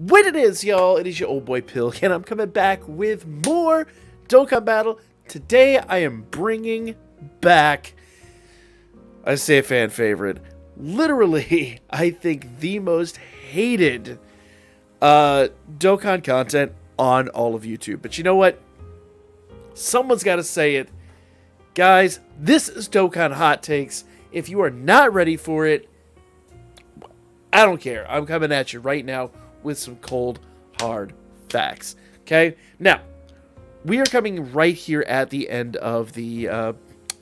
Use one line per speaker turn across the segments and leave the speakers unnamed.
What it is, y'all, it is your old boy Pill, and I'm coming back with more Dokkan Battle. Today, I am bringing back, I say a fan favorite, literally, I think the most hated Dokkan content on all of YouTube. But you know what? Someone's got to say it. Guys, this is Dokkan Hot Takes. If you are not ready for it, I don't care. I'm coming at you right now with some cold, hard facts. Okay? Now, we are coming right here at the end of the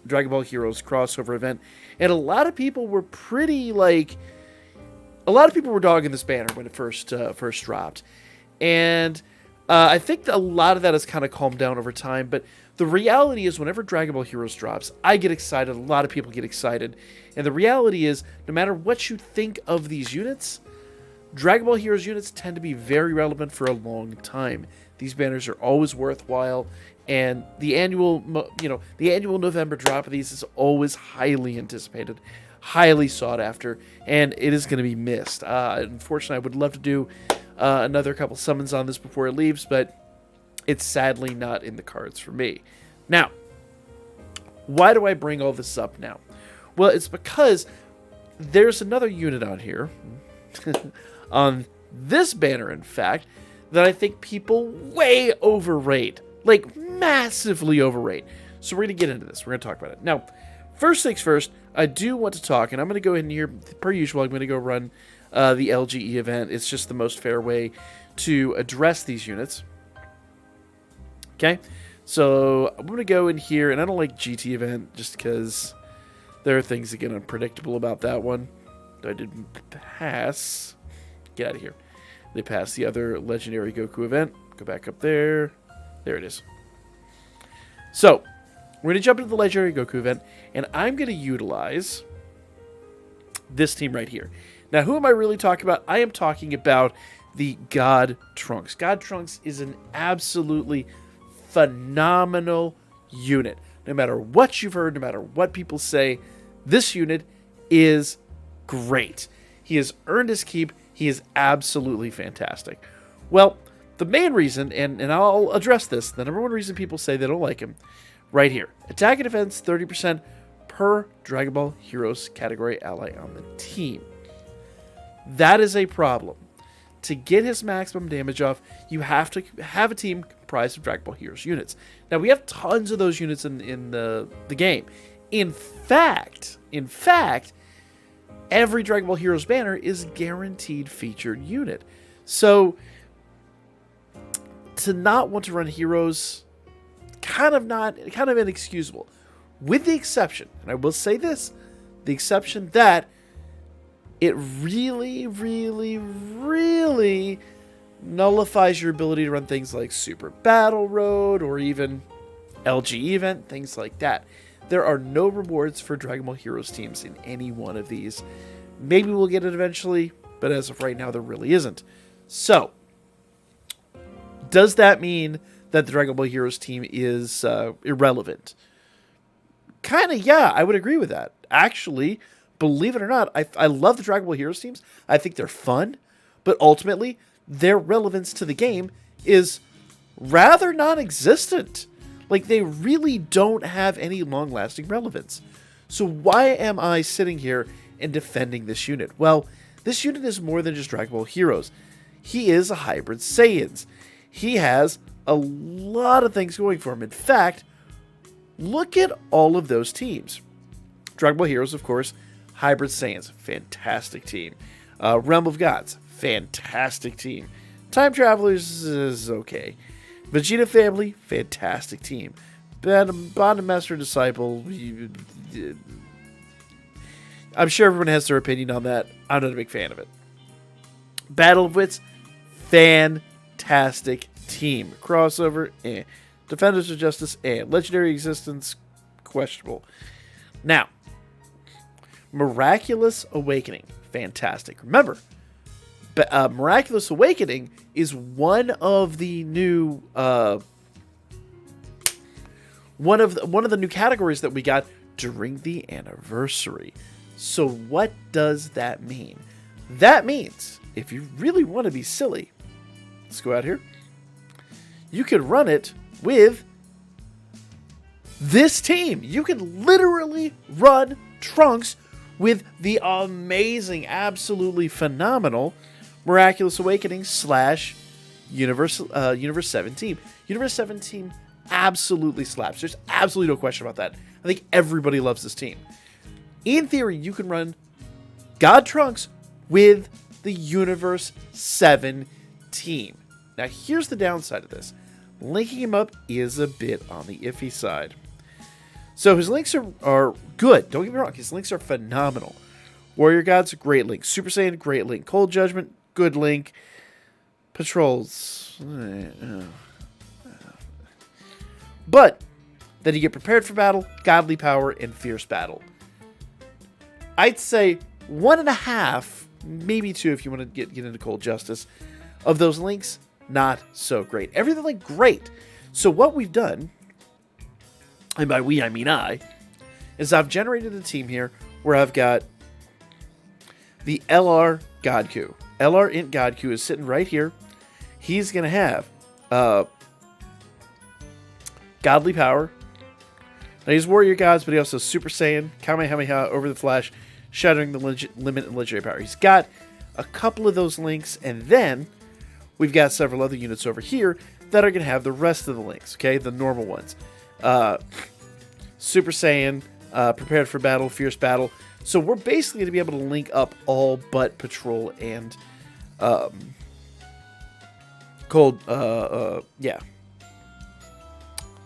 Dragon Ball Heroes crossover event. And a lot of people were pretty, like... A lot of people were dogging this banner when it first dropped. And I think a lot of that has kind of calmed down over time. But the reality is, whenever Dragon Ball Heroes drops, I get excited. A lot of people get excited. And the reality is, no matter what you think of these units, Dragon Ball Heroes units tend to be very relevant for a long time. These banners are always worthwhile, and the annual November drop of these is always highly anticipated, highly sought after, and it is going to be missed. Unfortunately, I would love to do another couple summons on this before it leaves, but it's sadly not in the cards for me. Now, why do I bring all this up now? Well, it's because there's another unit on here, on this banner, in fact, that I think people way overrate. Like, massively overrate. So we're going to get into this. We're going to talk about it. Now, first things first, I do want to talk, and I'm going to go in here, per usual, I'm going to go run the LGE event. It's just the most fair way to address these units. Okay? So I'm going to go in here, and I don't like GT event just because there are things that get unpredictable about that one. I didn't pass. Get out of here. They passed the other legendary Goku event. Go back up there. There it is. So, we're going to jump into the legendary Goku event, and I'm going to utilize this team right here. Now, who am I really talking about? I am talking about the God Trunks. God Trunks is an absolutely phenomenal unit. No matter what you've heard, no matter what people say, this unit is great. He has earned his keep. He is absolutely fantastic. Well, the main reason, and I'll address this, the number one reason people say they don't like him, right here. Attack and defense, 30% per Dragon Ball Heroes category ally on the team. That is a problem. To get his maximum damage off, you have to have a team comprised of Dragon Ball Heroes units. Now, we have tons of those units in the game. In fact, every Dragon Ball Heroes banner is guaranteed featured unit. So, to not want to run Heroes, kind of inexcusable. With the exception, and I will say this, the exception that it really, really, really nullifies your ability to run things like Super Battle Road or even LG event, things like that. There are no rewards for Dragon Ball Heroes teams in any one of these. Maybe we'll get it eventually, but as of right now, there really isn't. So, does that mean that the Dragon Ball Heroes team is irrelevant? Kind of, yeah, I would agree with that. Actually, believe it or not, I love the Dragon Ball Heroes teams. I think they're fun, but ultimately, their relevance to the game is rather non-existent. Like, they really don't have any long-lasting relevance. So why am I sitting here and defending this unit? Well, this unit is more than just Dragon Ball Heroes. He is a hybrid Saiyans. He has a lot of things going for him. In fact, look at all of those teams. Dragon Ball Heroes, of course, hybrid Saiyans, fantastic team. Realm of Gods, fantastic team. Time Travelers is okay. Vegeta Family, fantastic team. Bond Master Disciple, I'm sure everyone has their opinion on that. I'm not a big fan of it. Battle of Wits, fantastic team. Crossover, eh. Defenders of Justice, eh. Legendary Existence, questionable. Now, Miraculous Awakening, fantastic. Remember, Miraculous Awakening is one of the new one of the new categories that we got during the anniversary. So what does that mean? That means, if you really want to be silly, let's go out here. You can run it with this team. You can literally run Trunks with the amazing, absolutely phenomenal Miraculous Awakening / Universe 7 team. Universe 7 team absolutely slaps. There's absolutely no question about that. I think everybody loves this team. In theory, you can run God Trunks with the Universe 7 team. Now, here's the downside of this. Linking him up is a bit on the iffy side. So his links are good. Don't get me wrong. His links are phenomenal. Warrior Gods, great link. Super Saiyan, great link. Cold Judgment, good link. Patrols. But then you get Prepared for Battle, Godly Power, and Fierce Battle. I'd say 1.5, maybe 2 if you want to get into Cold Justice. Of those links, not so great. Everything like great. So what we've done, and by we I mean I, is I've generated a team here where I've got the LR Godku. LR Int Godku is sitting right here. He's going to have Godly Power. Now he's Warrior Gods, but he also has Super Saiyan, Kamehameha, Over the Flash, Shattering the Limit, and Legendary Power. He's got a couple of those links, and then we've got several other units over here that are going to have the rest of the links, okay? The normal ones. Super Saiyan, Prepared for Battle, Fierce Battle. So we're basically going to be able to link up all but Patrol and Cold, yeah.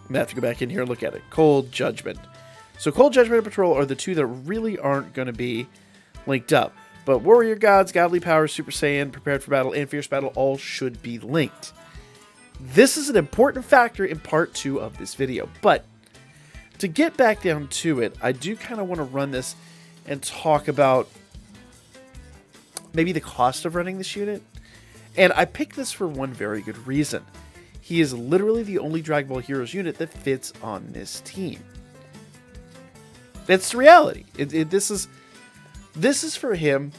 I'm going to have to go back in here and look at it. Cold Judgment. So Cold Judgment and Patrol are the two that really aren't going to be linked up. But Warrior Gods, Godly Power, Super Saiyan, Prepared for Battle, and Fierce Battle all should be linked. This is an important factor in part 2 of this video. But to get back down to it, I do kind of want to run this and talk about maybe the cost of running this unit. And I picked this for one very good reason. He is literally the only Dragon Ball Heroes unit that fits on this team. That's the reality. This is for him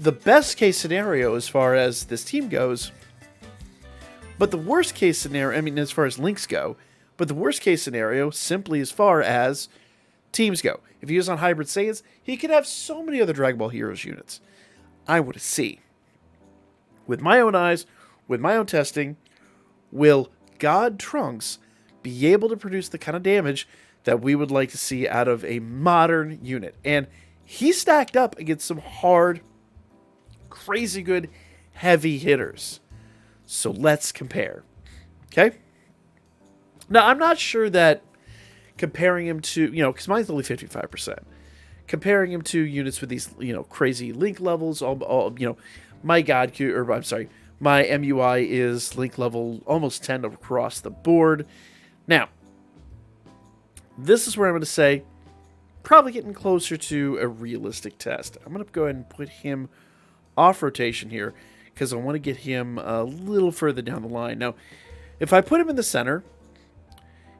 the best case scenario as far as this team goes. But the worst case scenario, I mean, as far as links go, but the worst case scenario simply as far as teams go. If he was on Hybrid Saiyans, he could have so many other Dragon Ball Heroes units. I want to see. With my own eyes, with my own testing, will God Trunks be able to produce the kind of damage that we would like to see out of a modern unit? And he stacked up against some hard, crazy good, heavy hitters. So let's compare. Okay? Now, I'm not sure that comparing him to, because mine's only 55%. Comparing him to units with these, crazy link levels, my Godku, or I'm sorry, my MUI is link level almost 10 across the board. Now, this is where I'm going to say, probably getting closer to a realistic test. I'm going to go ahead and put him off rotation here, because I want to get him a little further down the line. Now, if I put him in the center,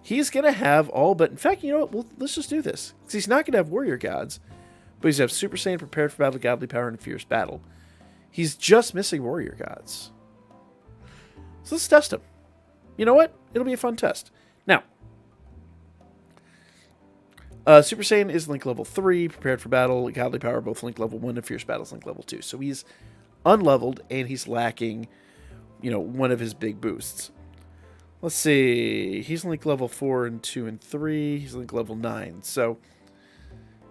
he's going to have all but... In fact, you know what? Let's just do this. Because he's not going to have Warrior Gods, but he's going to have Super Saiyan, Prepared for Battle, Godly Power, and Fierce Battle. He's just missing Warrior Gods. So let's test him. You know what? It'll be a fun test. Now, Super Saiyan is link level 3, Prepared for Battle, Godly Power, both link level 1, and Fierce Battle is link level 2. So he's unleveled, and he's lacking, one of his big boosts. Let's see. He's link level 4 and 2 and 3. He's link level 9. So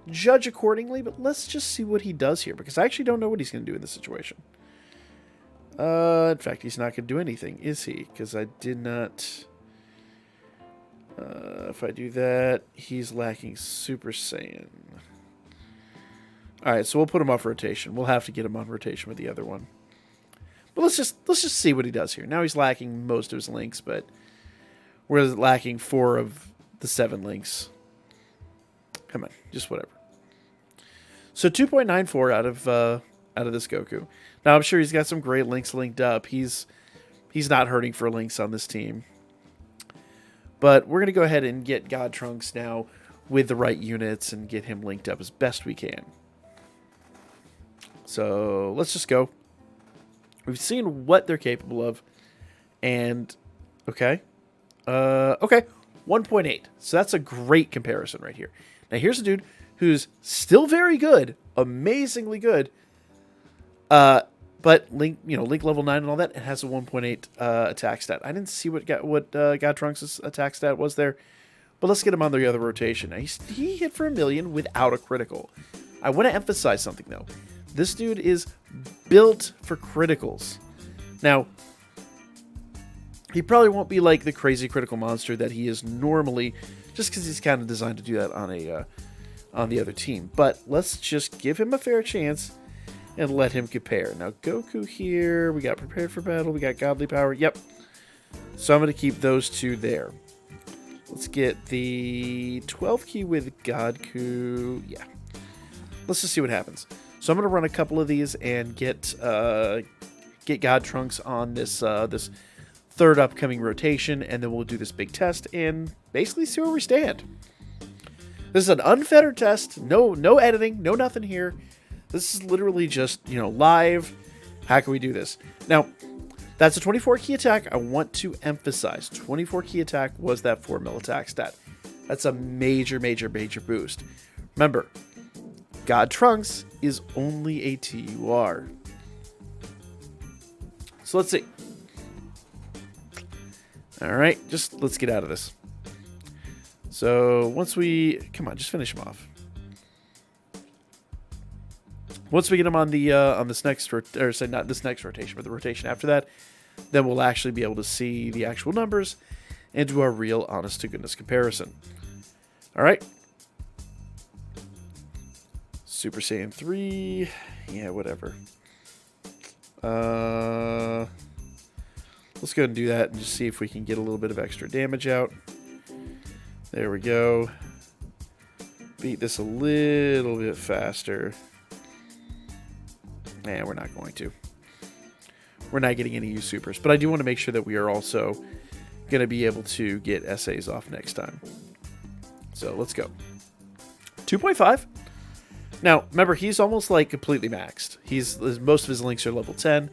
judge accordingly, but let's just see what he does here, because I actually don't know what he's going to do in this situation. In fact, he's not going to do anything, is he? Because I did not... if I do that, he's lacking Super Saiyan. Alright, so we'll put him off rotation. We'll have to get him on rotation with the other one. But let's just see what he does here. Now he's lacking most of his links, but we're lacking 4 of the 7 links. Come on, just whatever. So 2.94 out of this Goku. Now I'm sure he's got some great links linked up. He's not hurting for links on this team. But we're going to go ahead and get God Trunks now with the right units and get him linked up as best we can. So let's just go. We've seen what they're capable of. And, okay. Okay, 1.8. So that's a great comparison right here. Now here's a dude who's still very good, amazingly good, but Link level 9 and all that, it has a 1.8 attack stat. I didn't see what God Trunks' attack stat was there, but let's get him on the other rotation. Now, he hit for 1,000,000 without a critical. I want to emphasize something, though. This dude is built for criticals. Now, he probably won't be like the crazy critical monster that he is normally, just because he's kind of designed to do that on the other team. But let's just give him a fair chance and let him compare. Now, Goku here, we got prepared for battle, we got godly power. Yep. So I'm going to keep those two there. Let's get the 12 key with Godku. Yeah. Let's just see what happens. So I'm going to run a couple of these and get God Trunks on this this third upcoming rotation, and then we'll do this big test and basically see where we stand. This is an unfettered test. No editing, no nothing here. This is literally just, live. How can we do this? Now, that's a 24 key attack. I want to emphasize 24 key attack was that 4 mil attack stat. That's a major, major, major boost. Remember, God Trunks is only a TUR. So let's see. All right, let's get out of this. So once come on, just finish him off. Once we get him on this next not this next rotation, but the rotation after that, then we'll actually be able to see the actual numbers and do our real honest to goodness comparison. All right. Super Saiyan 3. Yeah, whatever. Let's go ahead and do that and just see if we can get a little bit of extra damage out. There we go. Beat this a little bit faster. Nah, we're not going to. We're not getting any U supers, but I do want to make sure that we are also going to be able to get SAs off next time. So let's go. 2.5. Now, remember, he's almost like completely maxed. Most of his links are level 10.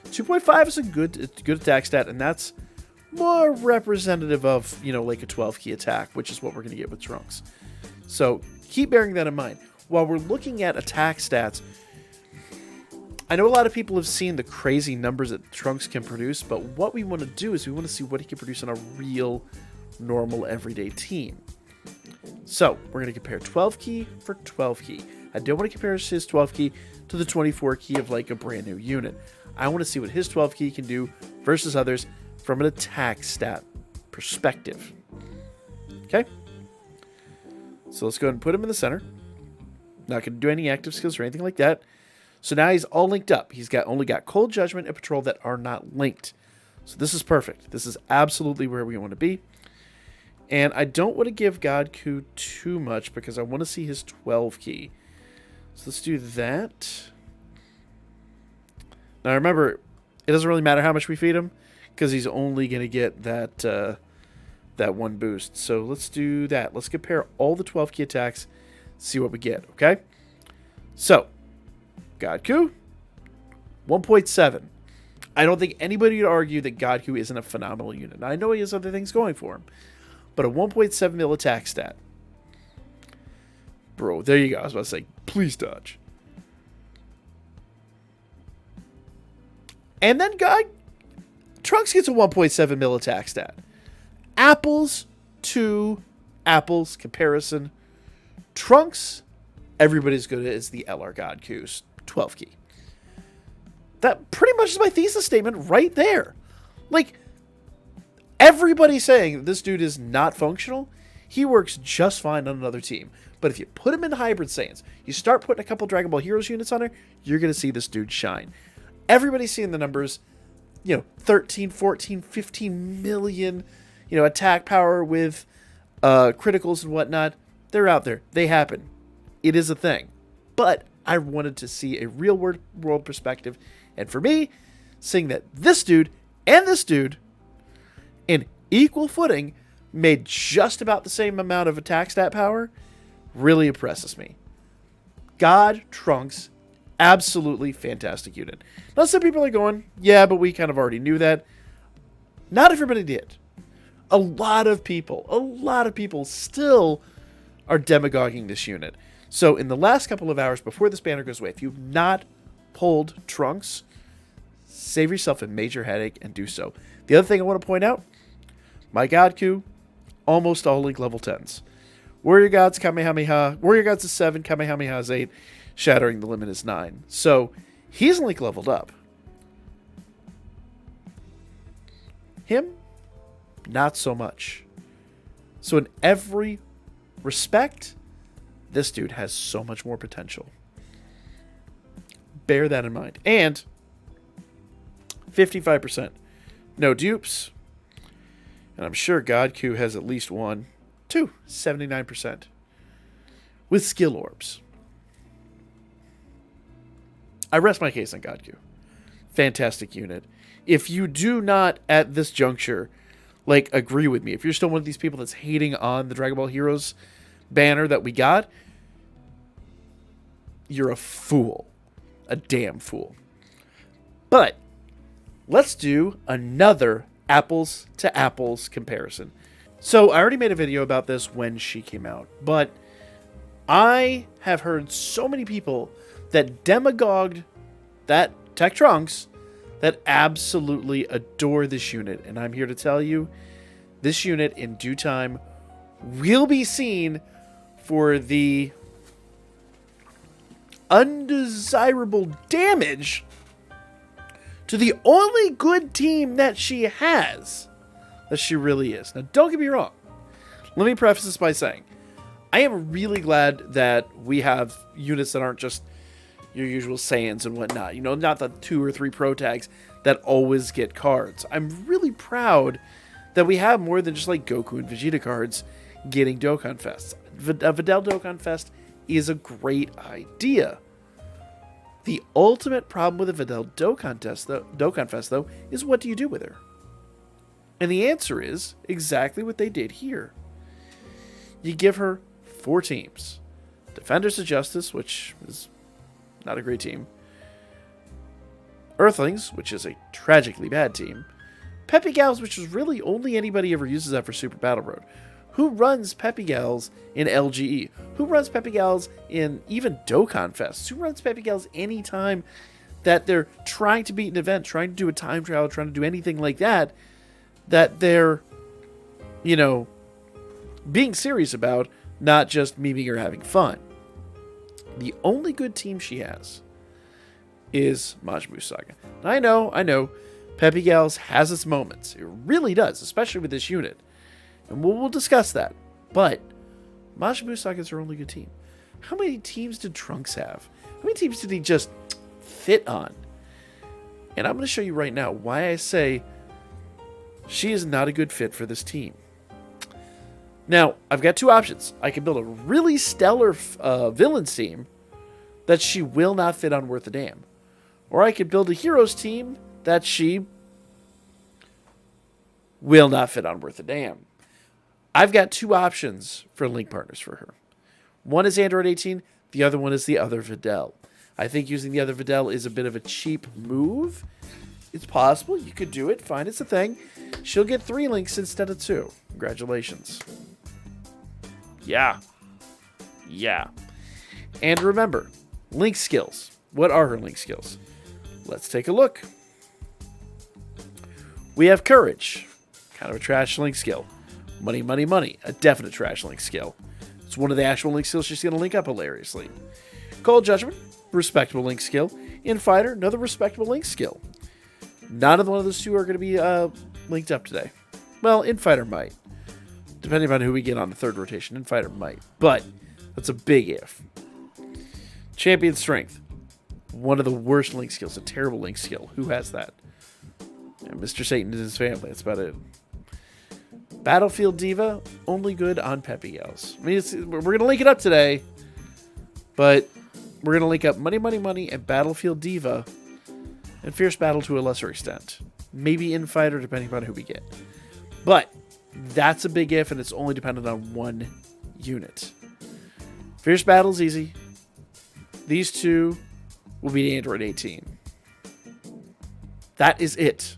2.5 is a good attack stat, and that's more representative of, like a 12 key attack, which is what we're going to get with Trunks. So keep bearing that in mind. While we're looking at attack stats, I know a lot of people have seen the crazy numbers that Trunks can produce, but what we want to do is we want to see what he can produce on a real, normal, everyday team. So we're going to compare 12 key for 12 key. I don't want to compare his 12 key to the 24 key of like a brand new unit. I want to see what his 12 key can do versus others from an attack stat perspective. Okay? So let's go ahead and put him in the center. Not going to do any active skills or anything like that. So now he's all linked up. He's only got Cold Judgment and Patrol that are not linked. So this is perfect. This is absolutely where we want to be. And I don't want to give Godku too much because I want to see his 12 key. So let's do that. Now remember, it doesn't really matter how much we feed him because he's only going to get that one boost. So let's do that. Let's compare all the 12 key attacks, see what we get, okay? So, Godku, 1.7. I don't think anybody would argue that Godku isn't a phenomenal unit. Now, I know he has other things going for him, but a 1.7 mil attack stat. Bro, there you go. I was about to say, please dodge. And then Trunks gets a 1.7 mil attack stat. Apples to apples comparison. Trunks, everybody's good as the LR Godku's 12 key. That pretty much is my thesis statement right there. Like, everybody's saying that this dude is not functional. He works just fine on another team. But if you put him in Hybrid Saiyans, you start putting a couple Dragon Ball Heroes units on there, you're going to see this dude shine. Everybody's seeing the numbers, 13, 14, 15 million, attack power with criticals and whatnot. They're out there. They happen. It is a thing. But I wanted to see a real world perspective. And for me, seeing that this dude and this dude in equal footing made just about the same amount of attack stat power really impresses me. God Trunks, absolutely fantastic unit. Now some people are going, yeah, but we kind of already knew that. Not everybody did. A lot of people still are demagoguing this unit. So in the last couple of hours before this banner goes away, if you've not pulled Trunks, save yourself a major headache and do so. The other thing I want to point out, my Godku, almost all Link level 10s. Warrior Gods, Kamehameha. Warrior Gods is 7, Kamehameha is 8, Shattering the Limit is 9. So he's Link leveled up. Him, not so much. So in every respect, this dude has so much more potential. Bear that in mind. And 55%. No dupes. And I'm sure Godku has at least 79%. With skill orbs. I rest my case on Godku. Fantastic unit. If you do not, at this juncture, agree with me, if you're still one of these people that's hating on the Dragon Ball Heroes banner that we got, you're a fool. A damn fool. But let's do another apples to apples comparison. So I already made a video about this when she came out, but I have heard so many people that demagogued that Tech Trunks that absolutely adore this unit. And I'm here to tell you, this unit in due time will be seen for the undesirable damage to the only good team that she has. That she really is. Now, don't get me wrong. Let me preface this by saying, I am really glad that we have units that aren't just your usual Saiyans and whatnot. Not the 2 or 3 pro tags that always get cards. I'm really proud that we have more than just Goku and Vegeta cards getting Dokkan Fests. A Videl Dokkan Fest is a great idea. The ultimate problem with a Videl Dokkan Fest, though, is what do you do with her? And the answer is exactly what they did here. You give her 4 teams. Defenders of Justice, which is not a great team. Earthlings, which is a tragically bad team. Peppy Gals, which is really only anybody ever uses that for Super Battle Road. Who runs Peppy Gals in LGE? Who runs Peppy Gals in even Dokkan Fests? Who runs Peppy Gals anytime that they're trying to beat an event, trying to do a time trial, trying to do anything like that, that they're, being serious about, not just memeing or having fun. The only good team she has is Majin Buu Saga. I know, Peppy Gals has its moments. It really does, especially with this unit. And we'll discuss that. But Majin Buu Saga is her only good team. How many teams did Trunks have? How many teams did he just fit on? And I'm going to show you right now why I say she is not a good fit for this team. Now, I've got 2 options. I can build a really stellar villains team that she will not fit on worth a damn. Or I could build a heroes team that she will not fit on worth a damn. I've got 2 options for link partners for her. One is Android 18. The other one is the other Videl. I think using the other Videl is a bit of a cheap move. It's possible. You could do it. Fine. It's a thing. She'll get 3 links instead of 2. Congratulations. Yeah. And remember, link skills. What are her link skills? Let's take a look. We have Courage. Kind of a trash link skill. Money, money, money. A definite trash link skill. It's one of the actual link skills she's going to link up hilariously. Cold Judgment. Respectable link skill. Infighter. Another respectable link skill. None of one of those 2 are going to be linked up today. Well, Infighter might. Depending on who we get on the 3rd rotation, Infighter might. But that's a big if. Champion Strength. One of the worst link skills. A terrible link skill. Who has that? And Mr. Satan and his family. That's about it. Battlefield Diva. Only good on Peppy Gals. I mean, we're going to link it up today. But we're going to link up Money, Money, Money and Battlefield Diva. And Fierce Battle to a lesser extent. Maybe Infighter, depending upon who we get. But that's a big if, and it's only dependent on 1 unit. Fierce Battle's easy. These 2 will be Android 18. That is it.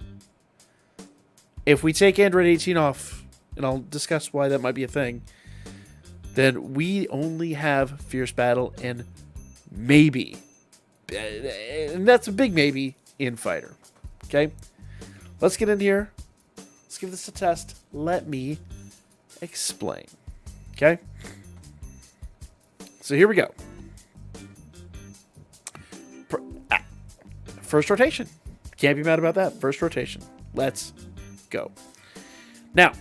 If we take Android 18 off, and I'll discuss why that might be a thing, then we only have Fierce Battle and maybe, and that's a big maybe, in Fighter. Okay? Let's get in here. Let's give this a test. Let me explain. Okay? So here we go. First rotation. Can't be mad about that. First rotation. Let's go. Now,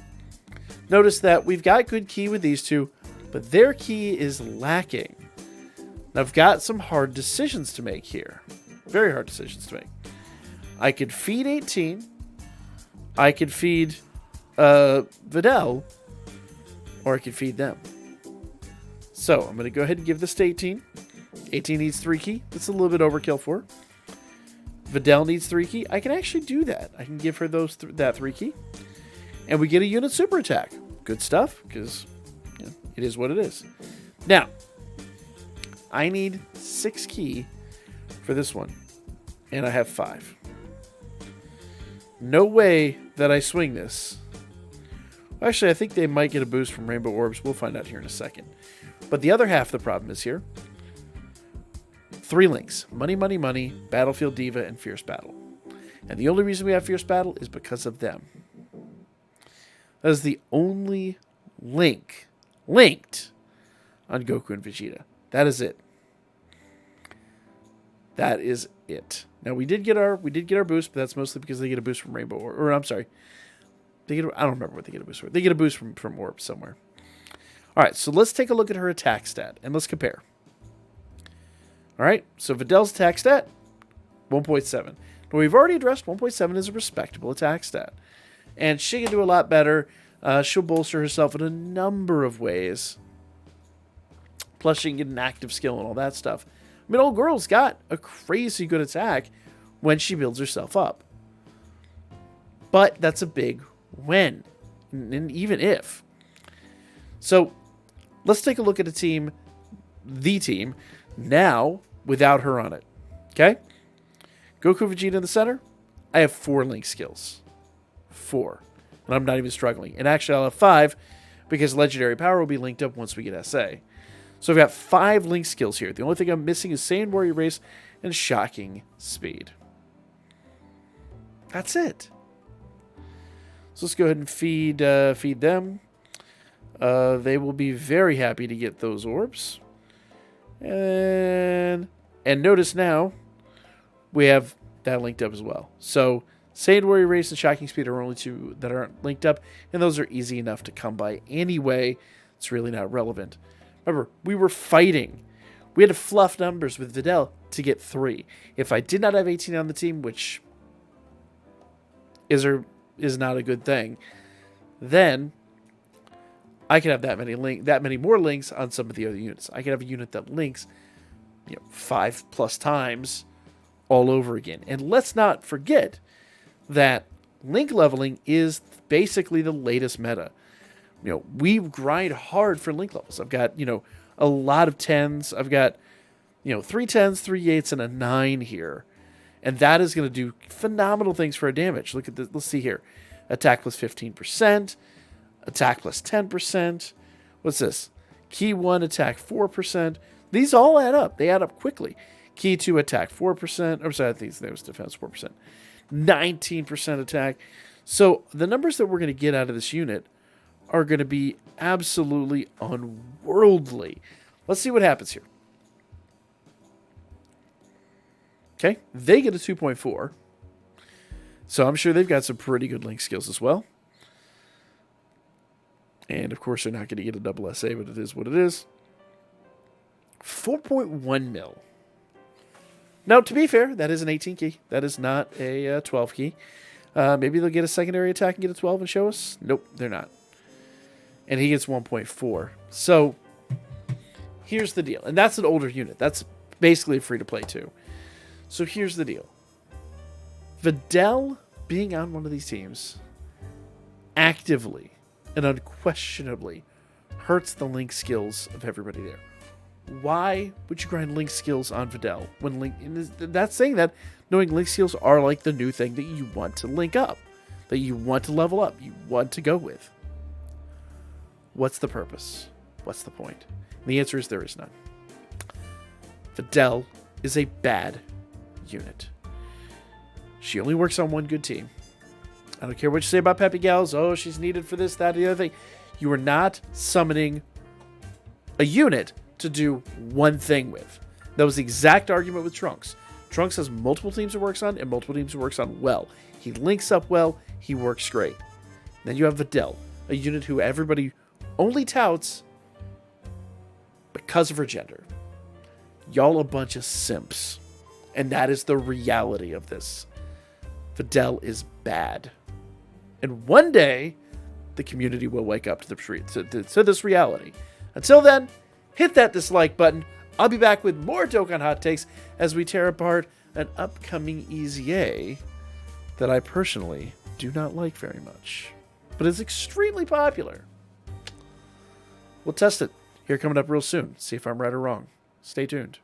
notice that we've got good key with these two, but their key is lacking. Now, I've got some hard decisions to make here. Very hard decisions to make. I could feed 18. I could feed Videl. Or I could feed them. So, I'm going to go ahead and give this to 18. 18 needs 3 key. That's a little bit overkill for her. Videl needs 3 key. I can actually do that. I can give her that 3 key. And we get a unit super attack. Good stuff, because it is what it is. Now, I need 6 key for this one. And I have 5. No way that I swing this. Actually, I think they might get a boost from Rainbow Orbs. We'll find out here in a second. But the other half of the problem is here. 3 links. Money, Money, Money, Battlefield Diva, and Fierce Battle. And the only reason we have Fierce Battle is because of them. That is the only link linked on Goku and Vegeta. That is it. That is it. Now we did get our boost, but that's mostly because they get a boost from Rainbow or I'm sorry. I don't remember what they get a boost for. They get a boost from Orb somewhere. All right, so let's take a look at her attack stat and let's compare. All right, so Videl's attack stat 1.7. Now we've already addressed 1.7 is a respectable attack stat. And she can do a lot better. She'll bolster herself in a number of ways. Plus, she can get an active skill and all that stuff. I mean, old girl's got a crazy good attack when she builds herself up. But that's a big when. And even if. So, let's take a look at the team, now without her on it. Okay? Goku Vegeta in the center. I have 4 link skills. 4. And I'm not even struggling. And actually, I'll have 5 because Legendary Power will be linked up once we get SA. So I've got 5 link skills here. The only thing I'm missing is Saiyan Warrior Race and Shocking Speed. That's it. So let's go ahead and feed them. They will be very happy to get those orbs. And notice now, we have that linked up as well. So Saiyan Warrior Race and Shocking Speed are only 2 that aren't linked up, and those are easy enough to come by anyway. It's really not relevant. Remember, we were fighting. We had to fluff numbers with Videl to get 3. If I did not have 18 on the team, which is not a good thing, then I could have that many more links on some of the other units. I could have a unit that links 5+ times all over again. And let's not forget that link leveling is basically the latest meta. We grind hard for link levels. I've got, a lot of 10s. I've got, 3 10s, 3 8s, and a 9 here. And that is going to do phenomenal things for our damage. Look at this. Let's see here. Attack plus 15%. Attack plus 10%. What's this? Key 1, attack 4%. These all add up. They add up quickly. Key 2, attack 4%. I'm sorry, I think that was defense 4%. 19% attack. So the numbers that we're going to get out of this unit are going to be absolutely unworldly. Let's see what happens here. Okay, they get a 2.4. So I'm sure they've got some pretty good link skills as well. And of course, they're not going to get a double SA, but it is what it is. 4.1 mil. Now, to be fair, that is an 18 key. That is not a 12 key. Maybe they'll get a secondary attack and get a 12 and show us. Nope, they're not. And he gets 1.4. So, here's the deal. And that's an older unit. That's basically free to play too. So, here's the deal. Videl being on one of these teams actively and unquestionably hurts the link skills of everybody there. Why would you grind link skills on Videl when link? That's saying that knowing link skills are like the new thing that you want to link up. that you want to level up, you want to go with. What's the purpose? What's the point? And the answer is there is none. Videl is a bad unit. She only works on one good team. I don't care what you say about Peppy Gals. Oh, she's needed for this, that, the other thing. You are not summoning a unit to do one thing with. That was the exact argument with Trunks. Trunks has multiple teams he works on and multiple teams he works on well. He links up well. He works great. Then you have Videl, a unit who everybody only touts because of her gender. Y'all a bunch of simps. And that is the reality of this. Videl is bad. And one day, the community will wake up to this reality. Until then, hit that dislike button. I'll be back with more Dokkan Hot Takes as we tear apart an upcoming EZA that I personally do not like very much, but is extremely popular. We'll test it here coming up real soon. See if I'm right or wrong. Stay tuned.